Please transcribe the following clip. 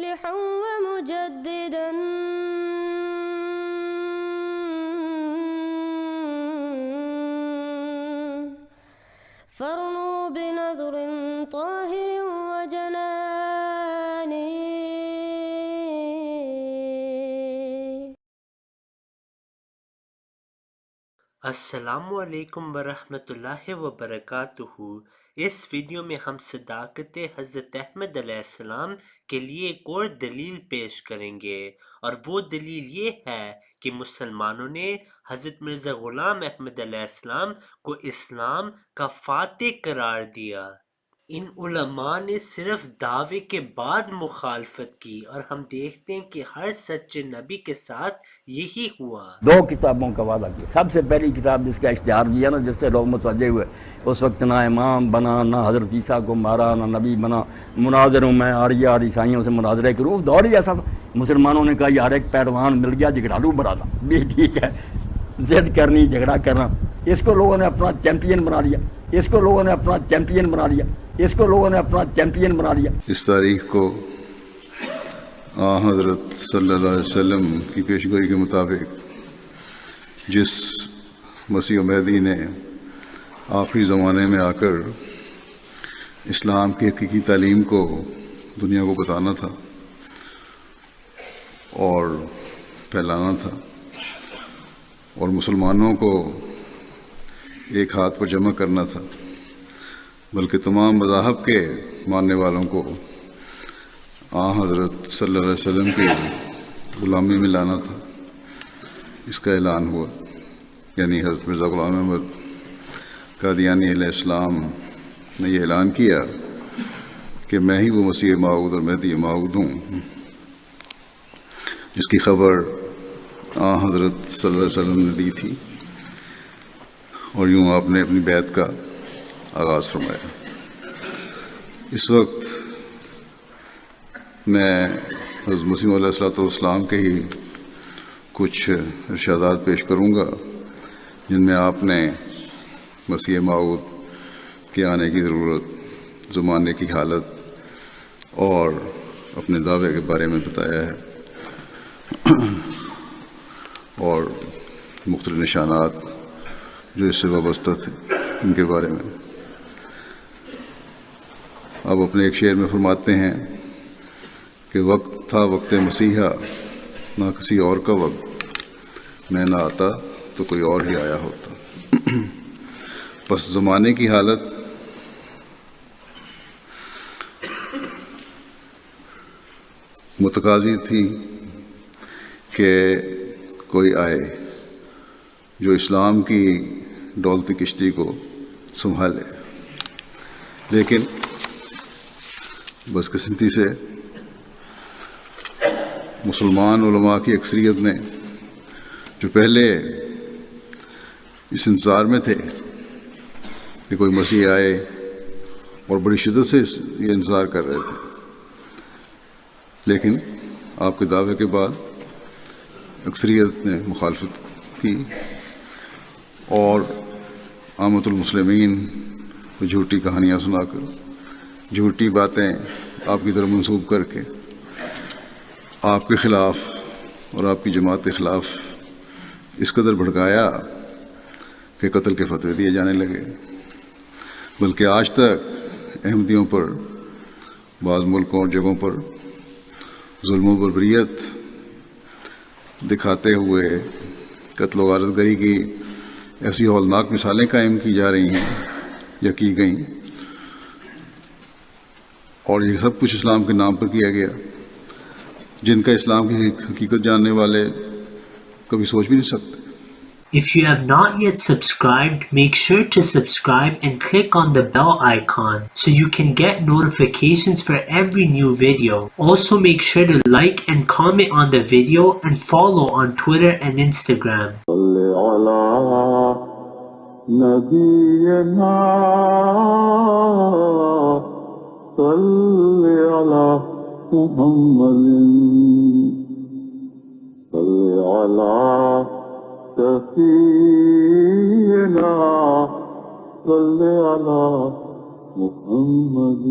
مصلحا ومجددا فارنوا بنظر طاهر وجنان. السلام علیکم ورحمۃ اللہ وبرکاتہ۔ اس ویڈیو میں ہم صداقت حضرت احمد علیہ السلام کے لیے ایک اور دلیل پیش کریں گے، اور وہ دلیل یہ ہے کہ مسلمانوں نے حضرت مرزا غلام احمد علیہ السلام کو اسلام کا فاتح قرار دیا۔ ان علماء نے صرف دعوے کے بعد مخالفت کی، اور ہم دیکھتے ہیں کہ ہر سچے نبی کے ساتھ یہی ہوا۔ 2 کتابوں کا وعدہ کیا۔ سب سے پہلی کتاب جس کا اشتہار کیا نا، جس سے لوگ متوجہ ہوئے، اس وقت نہ امام بنا، نہ حضرت عیسیٰ کو مارا، نہ نبی بنا، مناظر ہوں میں آریہ اور عیسائیوں سے مناظرے کروں۔ دور ہی ایسا تھا، مسلمانوں نے کہا یار ایک پہلوان مل گیا، جھگڑالو بڑا تھا بھی، ٹھیک ہے، ضد کرنی، جھگڑا کرنا، اس کو لوگوں نے اپنا چیمپئن بنا لیا، اس کو لوگوں نے اپنا چیمپئن بنا لیا، اس کو لوگوں نے اپنا چیمپئن بنا لیا۔ اس تاریخ کو حضرت صلی اللہ علیہ وسلم کی پیشگوئی کے مطابق جس مسیح مہدی نے آخری زمانے میں آ کر اسلام کی حقیقی تعلیم کو دنیا کو بتانا تھا اور پھیلانا تھا، اور مسلمانوں کو ایک ہاتھ پر جمع کرنا تھا، بلکہ تمام مذاہب کے ماننے والوں کو حضرت صلی اللہ علیہ وسلم کی غلامی میں لانا تھا، اس کا اعلان ہوا۔ یعنی حضرت مرزا غلام احمد قادیانی علیہ السلام نے یہ اعلان کیا کہ میں ہی وہ مسیح موعود اور مہدی موعود ہوں جس کی خبر حضرت صلی اللہ علیہ وسلم نے دی تھی، اور یوں آپ نے اپنی بیعت کا آغاز فرمایا۔ اس وقت میں حضرت مسیح علیہ السلام کے ہی کچھ ارشادات پیش کروں گا، جن میں آپ نے مسیح موعود کے آنے کی ضرورت، زمانے کی حالت اور اپنے دعوے کے بارے میں بتایا ہے، اور مختلف نشانات جو اس سے وابستہ تھے ان کے بارے میں۔ اب اپنے ایک شعر میں فرماتے ہیں کہ وقت تھا وقت مسیحا، نہ کسی اور کا وقت، میں نہ آتا تو کوئی اور ہی آیا ہوتا۔ پس زمانے کی حالت متقاضی تھی کہ کوئی آئے جو اسلام کی ڈولتی کشتی کو سنبھالے، لیکن بدقسمتی سے مسلمان علماء کی اکثریت نے، جو پہلے اس انتظار میں تھے کہ کوئی مسیح آئے اور بڑی شدت سے یہ انتظار کر رہے تھے، لیکن آپ کے دعوے کے بعد اکثریت نے مخالفت کی اور عامۃ المسلمین کو جھوٹی کہانیاں سنا کر، جھوٹی باتیں آپ کی طرف منسوب کر کے آپ کے خلاف اور آپ کی جماعت کے خلاف اس قدر بھڑکایا کہ قتل کے فتوے دیے جانے لگے، بلکہ آج تک احمدیوں پر بعض ملکوں اور جگہوں پر ظلم و بربریت دکھاتے ہوئے قتل و غارت گری کی ایسی ہولناک مثالیں قائم کی جا رہی ہیں یا کی گئیں، اور یہ سب کچھ اسلام کے نام پر کیا گیا، جن کا اسلام کی حقیقت جاننے والے کبھی سوچ بھی نہیں سکتے۔ If you have not yet subscribed, make sure to subscribe and click on the bell icon so you can get notifications for every new video. Also make sure to like and comment on the video and follow on Twitter and Instagram. سفينا صل على محمد